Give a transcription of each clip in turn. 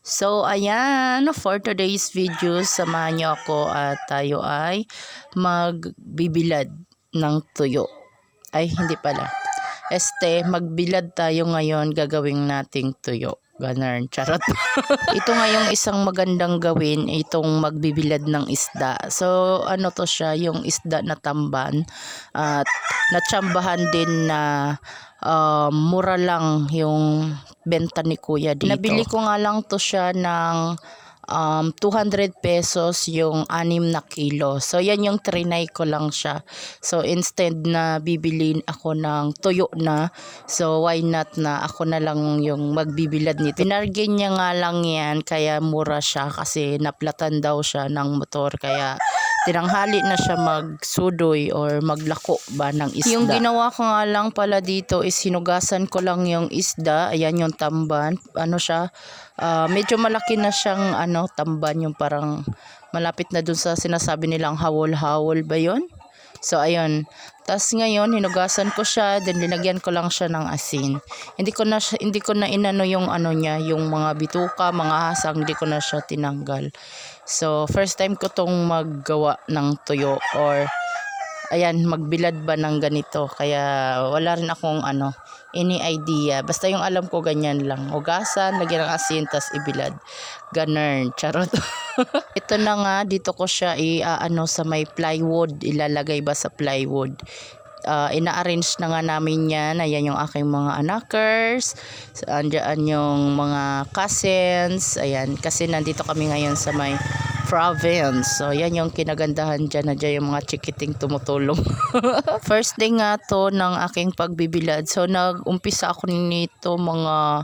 So, ayan, for today's video, samahan niyo ako at tayo ay magbibilad ng tuyo. Ay, hindi pala. Magbilad tayo ngayon, gagawin nating tuyo. Ganun, charot. Ito ngayong isang magandang gawin, itong magbibilad ng isda. So, ano to siya, yung isda na tamban at natsambahan din na mura lang yung benta ni kuya dito. Nabili ko nga lang to siya ng 200 pesos yung 6 na kilo. So, yan yung trinay ko lang siya. So, instead na bibilin ako ng tuyo na, so why not na ako na lang yung magbibilad nito. Pinargin niya nga lang yan, kaya mura siya kasi naplatan daw siya ng motor. Kaya tinanghali na siya magsudoy or maglako ba ng isda. Yung ginawa ko nga lang pala dito is hinugasan ko lang yung isda. Ayan yung tamban. Ano siya? Medyo malaki na siyang tamban, yung parang malapit na dun sa sinasabi nilang hawol-hawol ba yun? So, ayun. Tapos ngayon, hinugasan ko siya, then linagyan ko lang siya ng asin. Hindi ko na inano yung niya, yung mga bituka, mga hasang, hindi ko na siya tinanggal. So, first time ko tong maggawa ng tuyo or ayan, magbilad ba ng ganito. Kaya wala rin akong any idea. Basta yung alam ko ganyan lang. Hugasan, lagyan ng asin, tas ibilad. Ganun, charot. Ito na nga, dito ko siya sa may plywood. Ilalagay ba sa plywood. Ina-arrange na nga namin yan. Ayan yung aking mga anakers. Andyan yung mga cousins. Ayan, kasi nandito kami ngayon sa may province. So, yan yung kinagandahan dyan na dyan yung mga chikiting tumutulong. First day nga to ng aking pagbibilad. So, nag-umpisa ako nito mga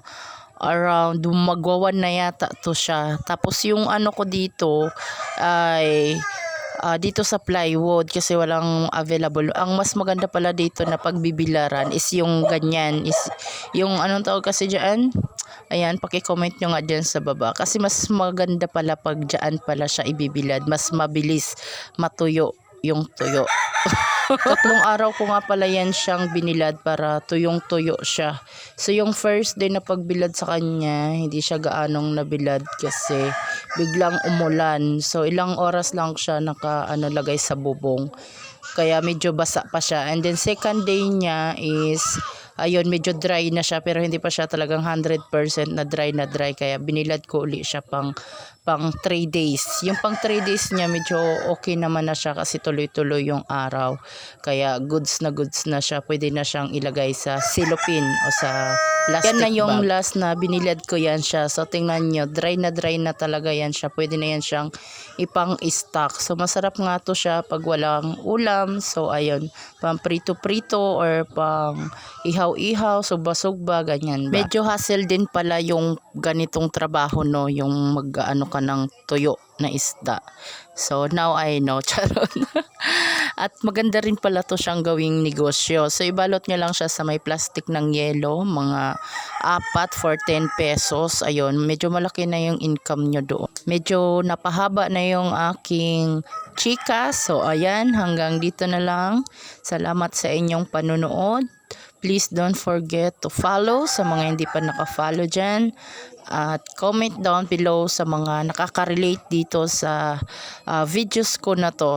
around magwawan na yata to siya. Tapos yung ko dito ay dito sa plywood kasi walang available. Ang mas maganda pala dito na pagbibilaran is yung ganyan, is yung anong tawag kasi dyan. Ayan, paki-comment nyo nga dyan sa baba. Kasi mas maganda pala pag dyan pala siya ibibilad. Mas mabilis matuyo yung tuyo. 3 araw ko nga pala yan siyang binilad para tuyong-tuyo siya. So, yung first day na pagbilad sa kanya, hindi siya gaanong nabilad kasi biglang umulan. So, ilang oras lang siya lagay sa bubong. Kaya medyo basa pa siya. And then, second day niya is ayun, medyo dry na siya pero hindi pa siya talagang 100% na dry. Kaya binilad ko uli siya pang 3 days. Yung pang 3 days niya medyo okay naman na siya kasi tuloy-tuloy yung araw. Kaya goods na siya. Pwede na siyang ilagay sa cellophane o sa plastic bag. Yan na yung last na binilad ko yan siya. So tingnan nyo, dry na talaga yan siya. Pwede na yan siyang ipang-stock. So masarap nga to siya pag walang ulam. So ayun, pang prito-prito or pang ihaw-ihaw, sugba-sugba, ganyan ba. Medyo hassle din pala yung ganitong trabaho, no, yung ka ng tuyo na isda. So now I know, charot. At maganda rin pala to siyang gawing negosyo. So ibalot niya lang siya sa may plastic ng yelo, mga 4 for 10 pesos. Ayun, medyo malaki na yung income nyo doon. Medyo napahaba na yung aking chika. So ayan, hanggang dito na lang. Salamat sa inyong panunood. Please don't forget to follow sa mga hindi pa naka-follow dyan. At comment down below sa mga nakaka-relate dito sa videos ko na to.